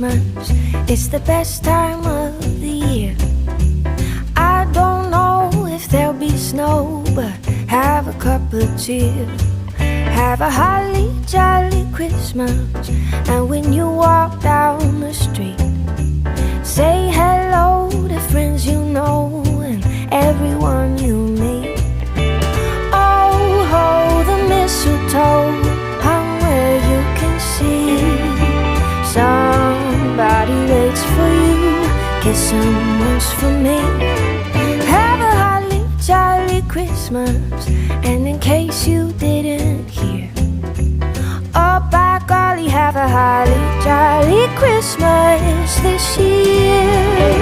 Christmas, it's the best time of the year. I don't know if there'll be snow, but have a cup of cheer. Have a holly jolly Christmas, and when you walk down the street, say hello to friends you know and everyone you meet. Oh, ho, the mistletoe hung where you can see. Somebody waits for you, guess someone's for me. Have a holly jolly Christmas, and in case you didn't hear, oh, by golly, have a holly jolly Christmas this year.